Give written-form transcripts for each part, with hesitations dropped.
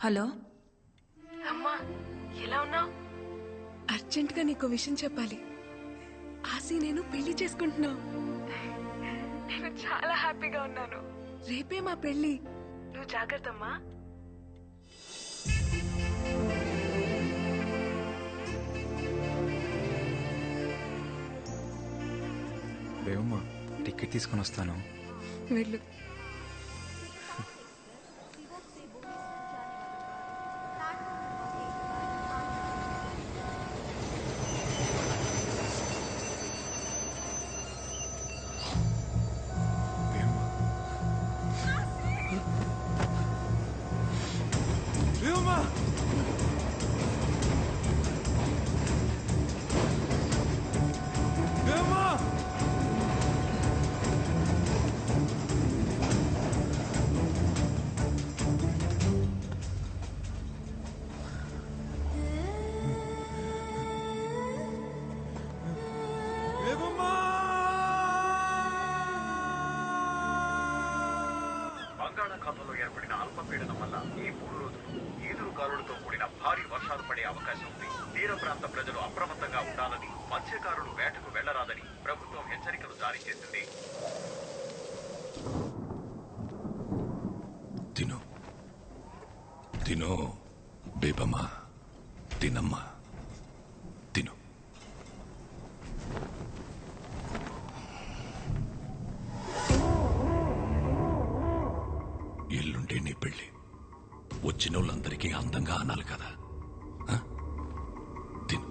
Hello అమ్మా, ఎలా ఉన్నావు? అర్జెంటుగా నీకు విషయం చెప్పాలి. ఆసి నేను పెళ్లి చేసుకుంటున్నా. నేను చాలా హ్యాపీగా ఉన్నాను. రేపే మా పెళ్లి. నువ్వు జాగ్రత్తమ్మా. దేవమ్మా, టికెట్ తీసుకొని వస్తాను. వెళ్ళు. బంగాళాఖాతంలో ఏర్పడిన అల్పపీడనం వల్ల ఈ 3 రోజులు ఈదురుగాలులతో కూడిన భారీ వర్షాలు పడే అవకాశం ఉంది. తీర ప్రాంత ప్రజలు అప్రమత్తంగా ఉండాలని, మత్స్యకారులు వేటకు వెళ్లరాదని ప్రభుత్వం హెచ్చరికలు జారీ చేసింది. తిను తిను బేబమ్మా, తినమ్మా, తిను. ఎల్లుంటే నీ పెళ్ళి. వచ్చిన వాళ్ళందరికీ అందంగా అనాలి కదా. తిను.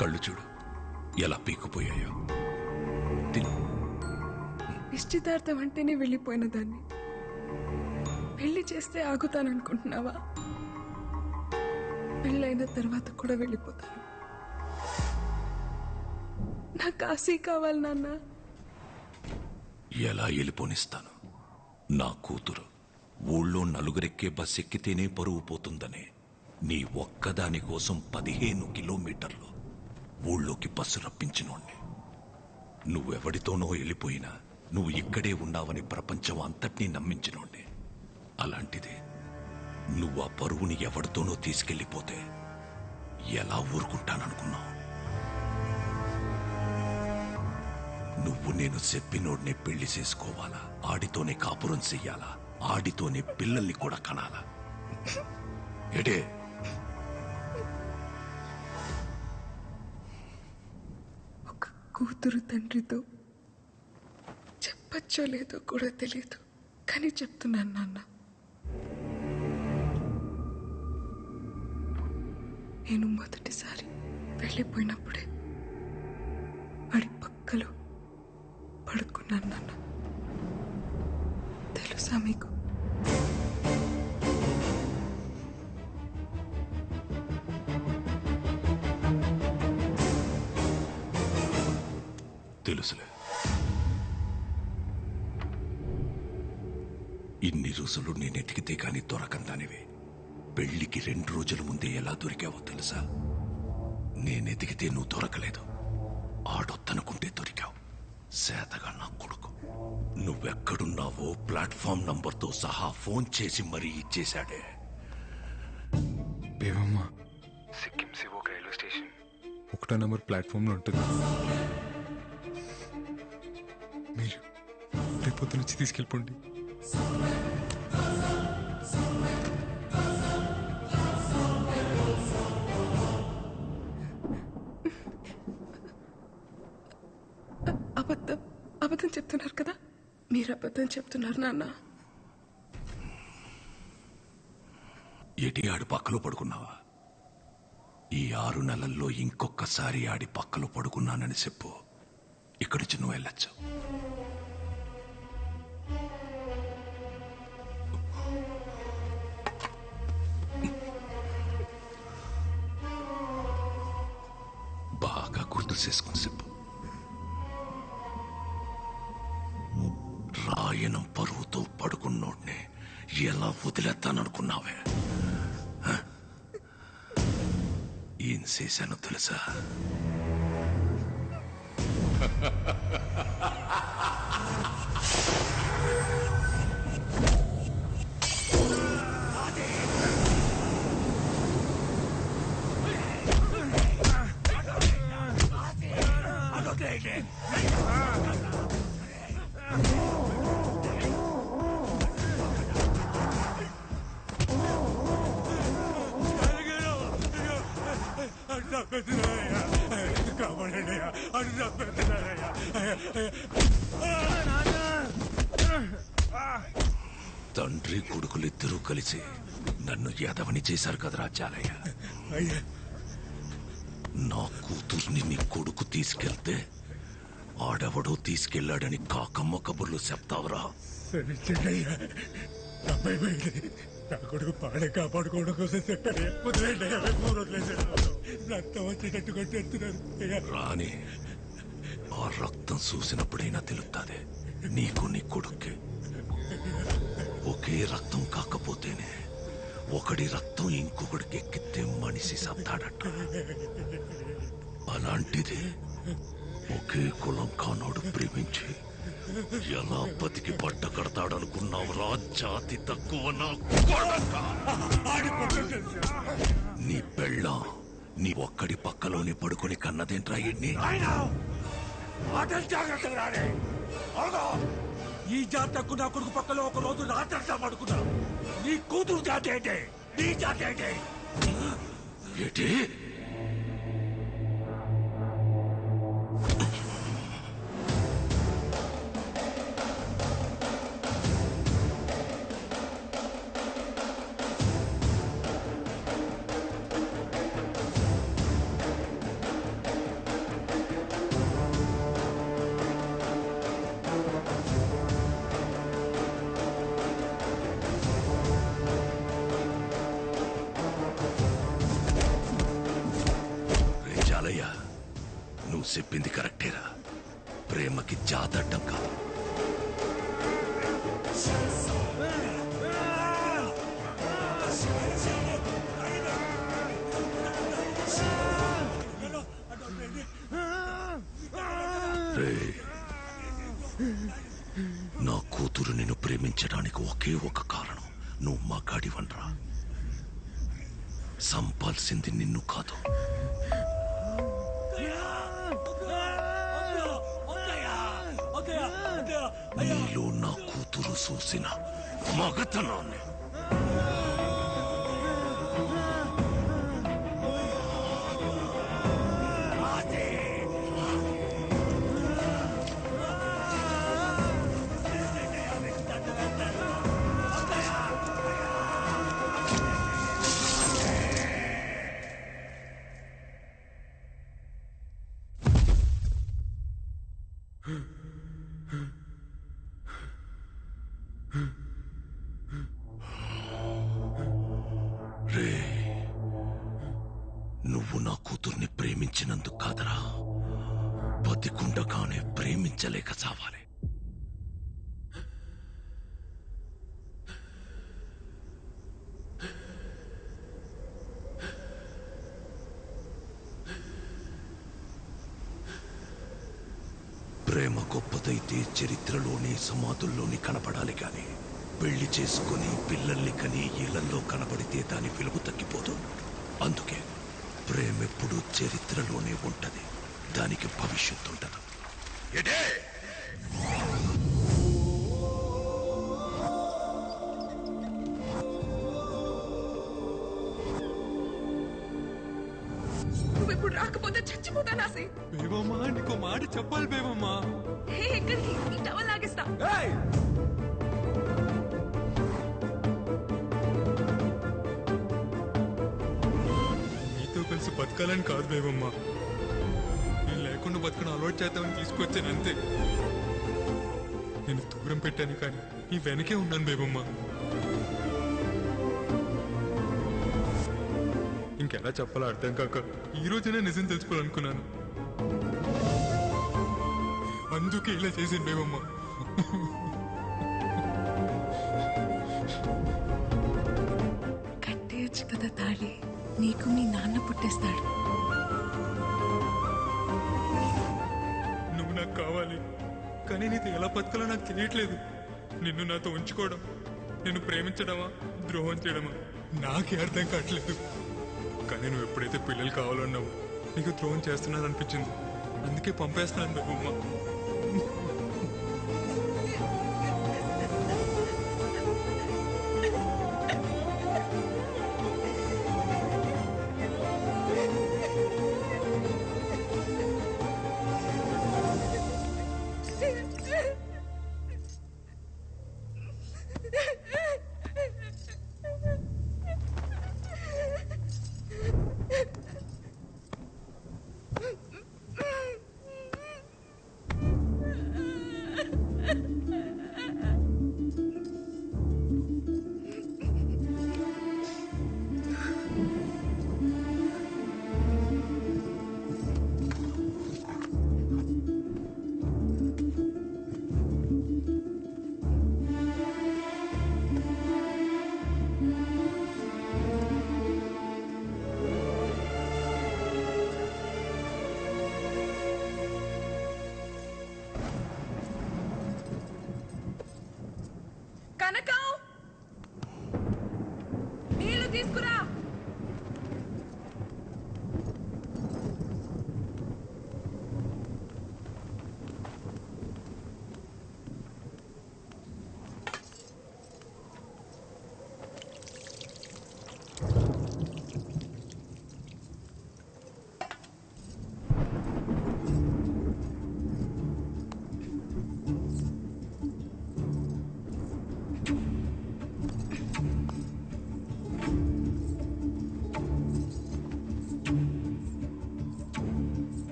కళ్ళు చూడు ఎలా పీక్కుపోయాయో. తిను. నిశ్చితార్థం అంటేనే వెళ్ళిపోయిన దాన్ని పెళ్లి చేస్తే ఆగుతాననుకుంటున్నావా? పెళ్ళైన తర్వాత కూడా వెళ్ళిపోతాను. నాకు ఆశీ కావాలి నాన్న. ఎలా వెళ్ళిపోనిస్తాను? నా కూతురు ఊళ్ళో నలుగురెక్కే బస్ ఎక్కితేనే పరువు పోతుందనే నీ ఒక్కదాని కోసం 15 కిలోమీటర్లు ఊళ్ళోకి బస్సు రప్పించినోణ్ణి. నువ్వెవడితోనో వెళ్ళిపోయినా నువ్వు ఇక్కడే ఉన్నావని ప్రపంచం అంతటినీ నమ్మించినోణ్ణి. అలాంటిది నువ్వు ఆ పరువుని ఎవడితోనో తీసుకెళ్లిపోతే ఎలా ఊరుకుంటాననుకున్నావు? నువ్వు నేను చెప్పినోడ్నే పెళ్లి చేసుకోవాలా, ఆడితోనే కాపురం చెయ్యాలా, ఆడితోనే పిల్లల్ని కూడా కనాలా? ఎడే ఒక కూతురు తండ్రితో చెప్పచ్చో లేదో కూడా తెలియదు, కానీ చెప్తున్నాను నాన్న. నేను మొదటిసారి వెళ్ళిపోయినప్పుడే వాడి పక్కలో పడుకున్నాను నాన్న. తెలుసా మీకు? తెలుసులే. ఇన్ని రోజులు నేనెతికితే కాని దొరకందానివి పెళ్లికి 2 రోజుల ముందే ఎలా దొరికావో తెలుసా? నేనెతికితే నువ్వు దొరకలేదు, ఆడొద్దనుకుంటే దొరికావు. సేతగా నా కొడుకు నువ్వెక్కడున్నావో ప్లాట్ఫామ్ నంబర్తో సహా ఫోన్ చేసి మరీ ఇచ్చేశాడే. బేవమ్మా, సిక్కిం సివోక్ రైల్వే స్టేషన్ 1వ నంబర్ ప్లాట్ఫామ్లో ఉంటుంది. మీరు రేపొద్దు నుంచి తీసుకెళ్ళిపోండి. అబద్ధం చెప్తున్నారు కదా? మీరు అబద్ధం చెప్తున్నారు నాన్న. ఎటి ఆడి పక్కలో పడుకున్నావా? ఈ 6 నెలల్లో ఇంకొకసారి ఆడి పక్కలో పడుకున్నానని చెప్పు, ఇక్కడికి నువ్వు వెళ్ళొచ్చు. బాగా గుర్తు చేసుకుని చెప్పు. రాయనం పరువుతో పడుకున్నోడ్నే ఎలా వదిలేస్తాననుకున్నావే? ఏం చేశానో తెలుసా? తండ్రి కొడుకులిద్దరూ కలిసి నన్ను యాదవని చేశారు కదరా చాలయ్య. నా కూతుర్ని నీ కొడుకు తీసుకెళ్తే ఆడెవడో తీసుకెళ్లాడని కాకమ్మ కబుర్లు చెప్తావురా? నా కొడుకు పాడే కాపాడుకోవడం కోసం చెప్పారు. రక్తం వచ్చేటట్టు కొట్టేస్తున్నారు. రాని ఆ రక్తం చూసినప్పుడైనా తెలుస్తుంది నీకు నీ కొడుక్కి. ఒకే రక్తం కాకపోతేనే ఒకడి రక్తం ఇంకొకడికి ఎక్కితే మనిషి సత్తాడట. అలాంటిది ఒకే కులం కానోడు ప్రేమించి ఎలా బతికి బట్ట కడతాడనుకున్నావురా జాతి తక్కువ నా కొడక? నీ పెళ్ళం నీ ఒక్కడి పక్కలోనే పడుకొని కన్నదేంట్రా ఎన్ని? ఈ జాతకు నా కొడుకు పక్కలో ఒక రోజు రాత్రంతా పడుకున్నా. నీ కూతురు జాతి ఏంటి? నీ జాతి ఏంటి? ఏంటి? నువ్వు చెప్పింది కరెక్టేరా. ప్రేమకి జాతడ్డం కాదు. నా కూతురు నిన్ను ప్రేమించడానికి ఒకే ఒక కారణం, నువ్వు మగాడివన్రా. సంపాల్సింది నిన్ను కాదు. నీలో నా కూతురు చూసిన మగతనాన్ని. రే, నువ్వు నా కూతుర్ని ప్రేమించినందుకు కాదరా, బతికుండగానే ప్రేమించలేక చావాలి. ప్రేమ గొప్పదైతే చరిత్రలోని సమాధుల్లోని కనపడాలి గాని, పెళ్లి చేసుకుని పిల్లల్ని కని ఇళ్లలో కనబడితే దాని విలువ తగ్గిపోదు. అందుకే ప్రేమెప్పుడు చరిత్రలోనే ఉంటది, దానికి భవిష్యత్తు ఉంటదు. నువ్వెప్పుడు రాకపోతే చచ్చిపోతానా? బేవమ్మా, నీకో మాట చెప్పాలి బేవమ్మా. ఎక్కడికి? ఈ టవల్ లాగిస్తా. నీతో కలిసి బతకాలని కాదు బేవమ్మా, నేను లేకుండా బతకడం అలవాటు చేద్దామని తీసుకొచ్చాను అంతే. నేను దూరం పెట్టాను కానీ నీ వెనకే ఉన్నాను బేవమ్మా. ఇంకెలా చెప్పాలో అర్థం కాక ఈ రోజైనా నిజం తెలుసుకోవాలనుకున్నాను. అందుకే ఇలా చేసింది బేవమ్మా. కట్టేయచ్చు కదా తాళి, నీకు మీ నాన్న పుట్టేస్తాడు. నువ్వు నాకు కావాలి, కానీ నీతో ఎలా బతకాలో నాకు తెలియట్లేదు. నిన్ను నాతో ఉంచుకోవడం, నిన్ను ప్రేమించడమా, ద్రోహం చేయడమా నాకే అర్థం కావట్లేదు. కానీ నువ్వు ఎప్పుడైతే పిల్లలు కావాలన్నావు, నీకు ద్రోహం చేస్తున్నాను అనిపించింది, అందుకే పంపేస్తున్నాను బేబమ్మ. కనకం, నీళ్లు తీసుకురా.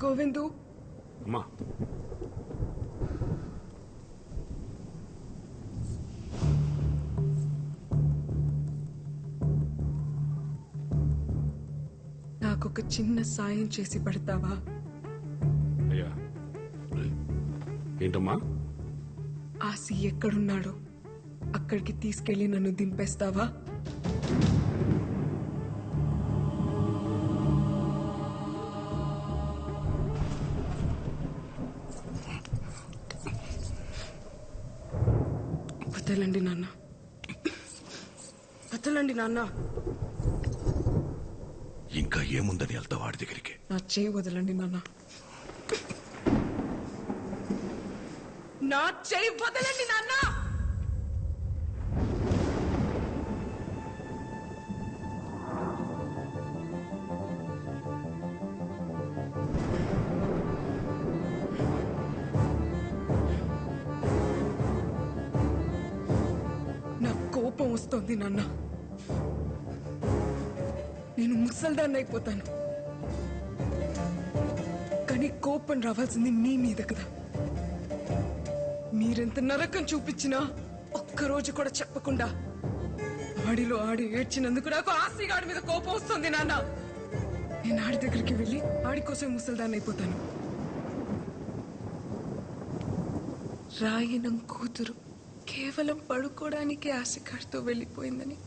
గోవిందు, అమ్మా నాకొక చిన్న సాయం చేసి పడతావా? అయ్యా ఏంటమ్మా? ఆసి ఎక్కడున్నాడో అక్కడికి తీసుకెళ్లి నన్ను దింపేస్తావా? వదలండి నాన్న, వదలండి నాన్న. ఇంకా ఏముందని వెళ్తా వాడి దగ్గరికి? నా చేయి వదలండి నాన్న, నా చేయి వదలండి నాన్న. నా కోపం వస్తోంది నాన్న. నేను ముసల్దాన్ని అయిపోతాను, కానీ కోపం రావాల్సింది నీ మీద కదా. మీరెంత నరకం చూపించినా ఒక్కరోజు కూడా చెప్పకుండా ఆడిలో ఆడి ఏడ్చినందుకు నాకు ఆసిగాడి మీద కోపం వస్తుంది నాన్న. నేను ఆడి దగ్గరికి వెళ్ళి ఆడి కోసం ముసల్దాన్ని అయిపోతాను. రాయనం కూతురు కేవలం పడుకోవడానికి ఆశగాడితో వెళ్ళిపోయిందని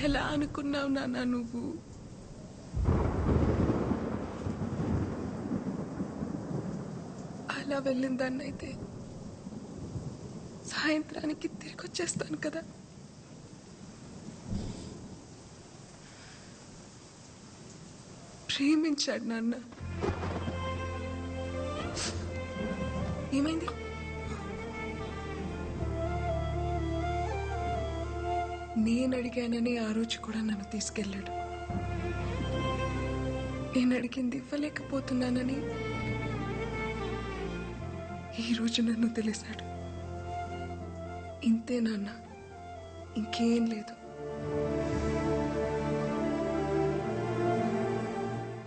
ఎలా అనుకున్నావు నాన్న నువ్వు? అలా వెళ్ళిందాన్నైతే సాయంత్రానికి తిరిగి వచ్చేస్తాను కదా. ప్రేమించాడు నాన్న. ఏమైంది? నేను అడిగానని ఆ రోజు కూడా నన్ను తీసుకెళ్ళాడు. నేను అడిగింది ఇవ్వలేకపోతున్నానని ఈ రోజు నన్ను తెలిసాడు. ఇంతే నాన్న, ఇంకేం లేదు.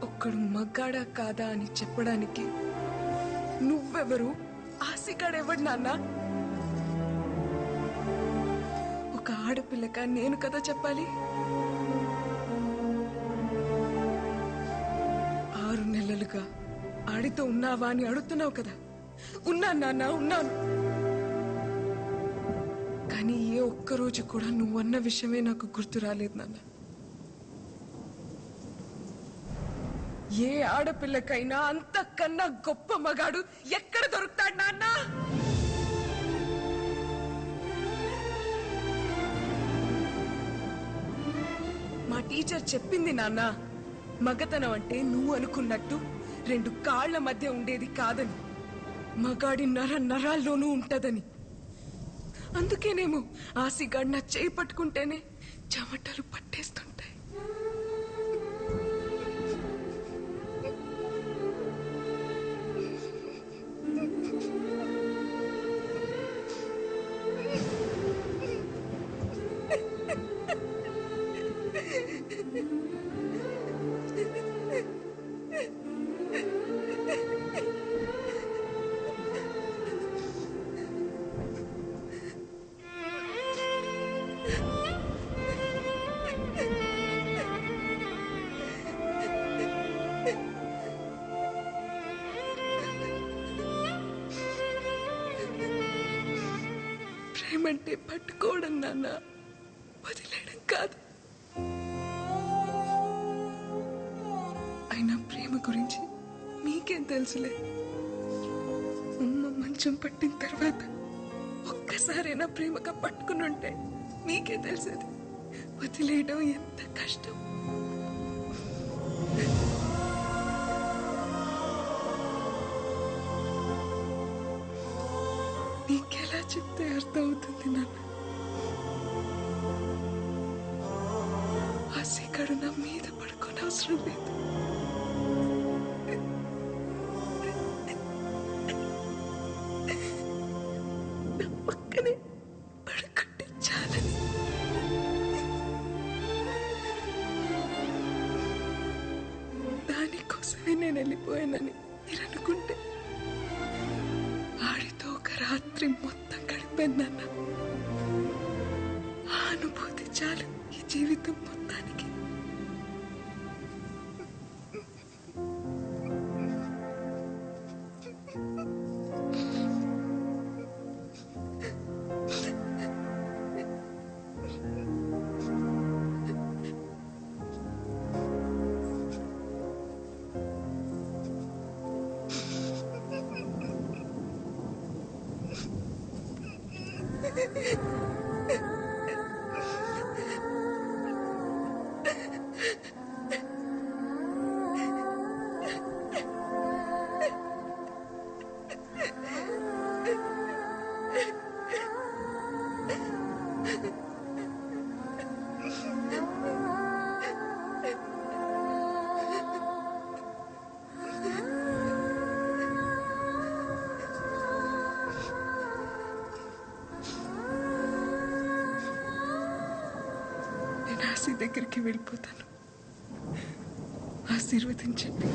ఒక్కడు మగ్గాడా కాదా అని చెప్పడానికి నువ్వెవరు? ఆశగాడెవడు నాన్న? ఒక ఆడపిల్లగా నేను కదా చెప్పాలి. 6 నెలలుగా ఆడితో ఉన్నావా అని అడుగుతున్నావు కదా. ఉన్నాను నాన్న, ఉన్నాను. కానీ ఏ ఒక్కరోజు కూడా నువ్వన్న విషయమే నాకు గుర్తు రాలేదు నాన్న. ఏ ఆడపిల్లకైనా అంతకన్నా గొప్ప మగాడు ఎక్కడ దొరుకుతాడు నాన్న? మా టీచర్ చెప్పింది నాన్న, మగతనం అంటే నువ్వు అనుకున్నట్టు 2 కాళ్ల మధ్య ఉండేది కాదని, మగాడి నరాల్లోనూ ఉంటదని. అందుకేనేమో ఆసిగాడు నా చేయి పట్టుకుంటేనే చెమటలు పట్టేస్తుంటాయి. ప్రేమ అంటే పట్టుకోవడం నాన్న, వదిలేయడం కాదు. అయినా ప్రేమ గురించి మీకేం తెలుసులే. అమ్మ మంచం పట్టిన తర్వాత ఒక్కసారైనా ప్రేమగా పట్టుకుని ఉంటే మీకే తెలిసేది వదిలేయడం ఎంత కష్టం. నీకెలా చెప్తే అర్థం అవుతుంది నాన్న? ఆ సిగడు నా మీద పడుకోని అవసరం లేదు. నా పక్కనే పడుకుంటే చాలని. దానికోసమే నేను వెళ్ళిపోయానని మీరు అనుకుంటే ఆడితో ఒక రాత్రి మొత్తం గడిపానన్న ఆ అనుభూతి చాలు ఈ జీవితం మొత్తానికి. నేను ఆశ దగ్గరికి వెళ్ళిపోతాను. ఆశీర్వదించండి.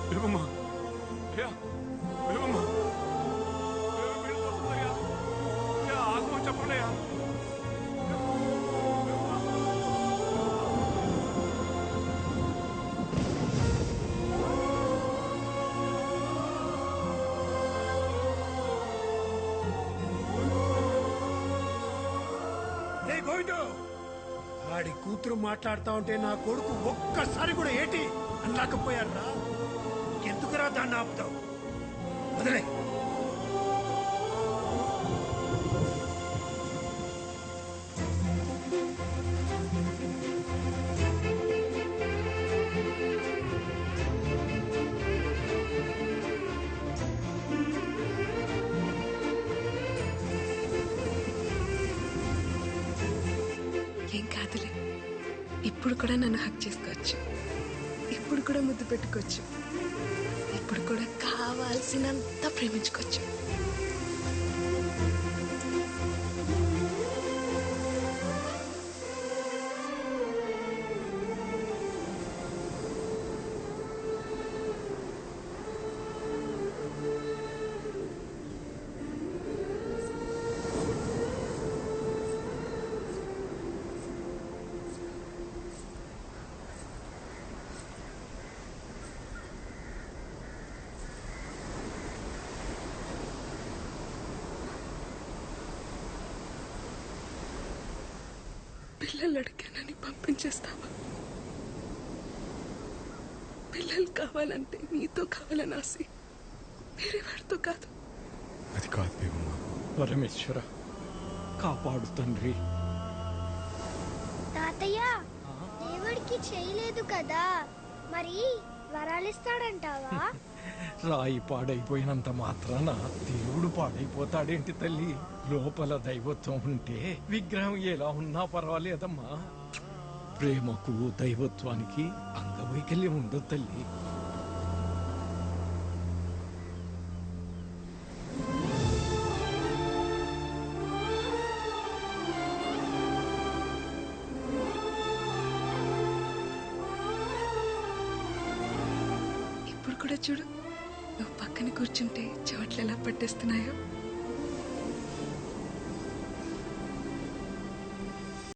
విలువమ్మా, అయ్యా విలువమ్మా, వెళ్ళిపోతుందయ్యా. అయ్యా ఆగమని చెప్పండి అయ్యా. వాడి కూతురు మాట్లాడుతా ఉంటే నా కొడుకు ఒక్కసారి కూడా ఏటి అనలేకపోయారా? ఎందుకురా దాన్ని ఆపుతావు? వదిలే. ఏం కాదులే. ఇప్పుడు కూడా నన్ను హక్ చేసుకోవచ్చు, ఇప్పుడు కూడా ముద్దు పెట్టుకోవచ్చు, ఇప్పుడు కూడా కావాల్సినంత ప్రేమించుకోవచ్చు. పిల్లలు అడిగానని పంపించేస్తావా? పిల్లలు కావాలంటే నీతో కావాలని ఆశ, వేరే వాడితో కాదు. అది కాదు దేవమ్మ. పరమేశ్వర కాపాడు తండ్రి. తాతయ్య, దేవుడికి చేయలేదు కదా, మరి వరాలిస్తాడంటావా? రాయి పాడైపోయినంత మాత్రాన దేవుడు పాడైపోతాడేంటి తల్లి? లోపల దైవత్వం ఉంటే విగ్రహం ఎలా ఉన్నా పర్వాలేదమ్మా. ప్రేమకు దైవత్వానికి అంగవైకల్యం ఉండదు తల్లి. ఇప్పుడు కూడా చూడు, నువ్వు పక్కన కూర్చుంటే చెవట్లు ఎలా పట్టేస్తున్నాయో.